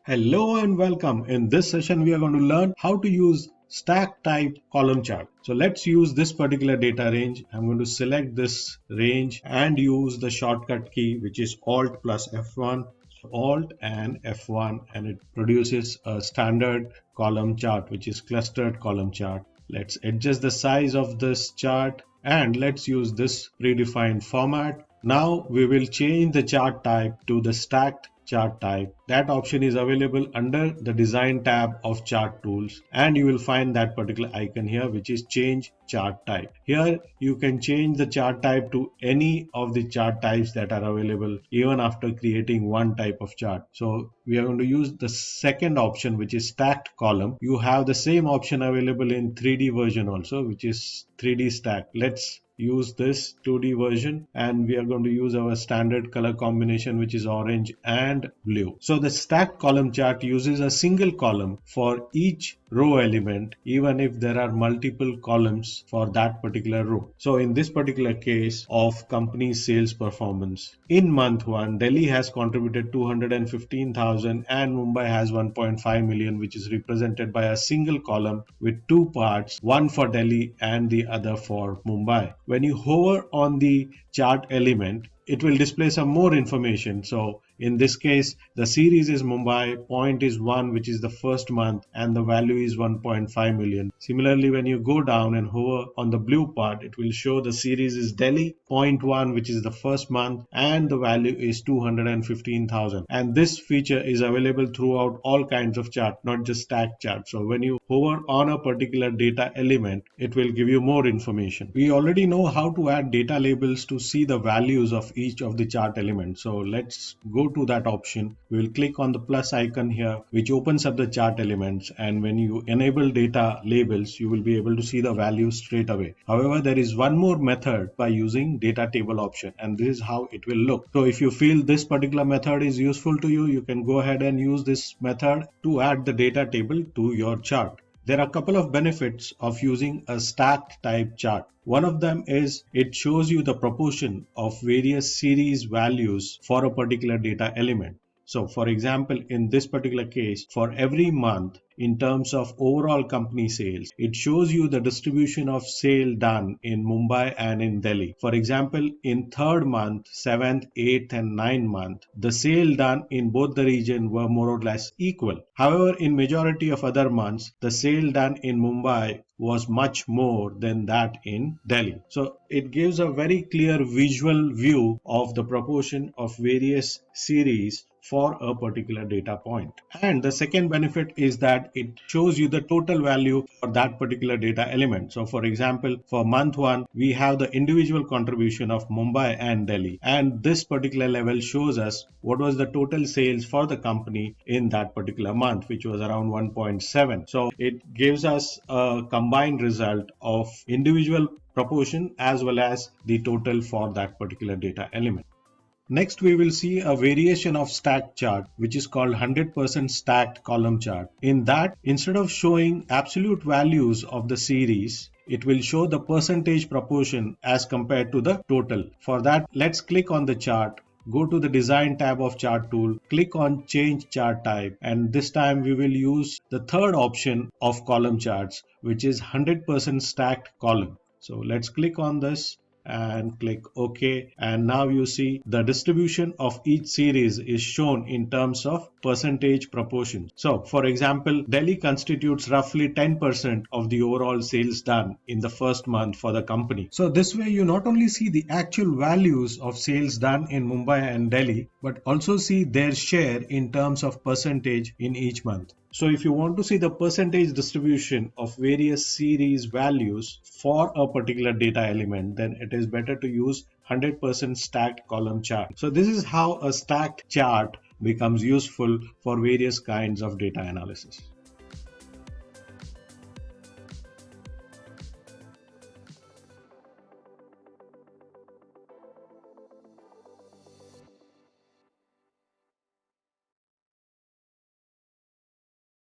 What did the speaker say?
Hello and welcome. In this session, we are going to learn how to use stack type column chart. So let's use this particular data range. I'm going to select this range and use the shortcut key, which is Alt plus F1. So Alt and F1, and it produces a standard column chart, which is clustered column chart. Let's adjust the size of this chart and let's use this predefined format. Now we will change the chart type to the stacked chart type. That option is available under the design tab of chart tools, and you will find that particular icon here, which is change chart type. Here you can change the chart type to any of the chart types that are available even after creating one type of chart. So we are going to use the second option, which is stacked column. You have the same option available in 3D version also, which is 3D stack. Let's use this 2D version, and we are going to use our standard color combination, which is orange and blue. So the stacked column chart uses a single column for each row element, even if there are multiple columns for that particular row. So in this particular case of company sales performance, in month 1, Delhi has contributed 215,000 and Mumbai has 1.5 million, which is represented by a single column with two parts, one for Delhi and the other for Mumbai. When you hover on the chart element, it will display some more information. So in this case, the series is Mumbai, point is 1, which is the first month, and the value is 1.5 million. Similarly, when you go down and hover on the blue part, it will show the series is Delhi, point 1, which is the first month, and the value is 215,000. And this feature is available throughout all kinds of chart, not just stack chart. So when you hover on a particular data element, it will give you more information. We already know how to add data labels to see the values of each of the chart elements. So let's go to that option. We will click on the plus icon here, which opens up the chart elements, and when you enable data labels, you will be able to see the values straight away. However, there is one more method by using data table option, and this is how it will look. So if you feel this particular method is useful to you, you can go ahead and use this method to add the data table to your chart. There are a couple of benefits of using a stacked type chart. One of them is it shows you the proportion of various series values for a particular data element. So for example, in this particular case, for every month, in terms of overall company sales, it shows you the distribution of sale done in Mumbai and in Delhi. For example, in third month, 7th, 8th and 9th month, the sale done in both the region were more or less equal. However, in majority of other months, the sale done in Mumbai was much more than that in Delhi. So it gives a very clear visual view of the proportion of various series for a particular data point. And the second benefit is that it shows you the total value for that particular data element. So for example, for month 1, we have the individual contribution of Mumbai and Delhi, and this particular level shows us what was the total sales for the company in that particular month, which was around 1.7. So it gives us a combined result of individual proportion as well as the total for that particular data element. Next, we will see a variation of stacked chart, which is called 100% stacked column chart. In that, instead of showing absolute values of the series, it will show the percentage proportion as compared to the total. For that, let's click on the chart. Go to the design tab of chart tool, click on change chart type, and this time we will use the third option of column charts, which is 100% stacked column. So let's click on this and click OK, and now you see the distribution of each series is shown in terms of percentage proportion. So for example, Delhi constitutes roughly 10% of the overall sales done in the first month for the company. So this way you not only see the actual values of sales done in Mumbai and Delhi, but also see their share in terms of percentage in each month. So if you want to see the percentage distribution of various series values for a particular data element, then it is better to use 100% stacked column chart. So this is how a stacked chart becomes useful for various kinds of data analysis.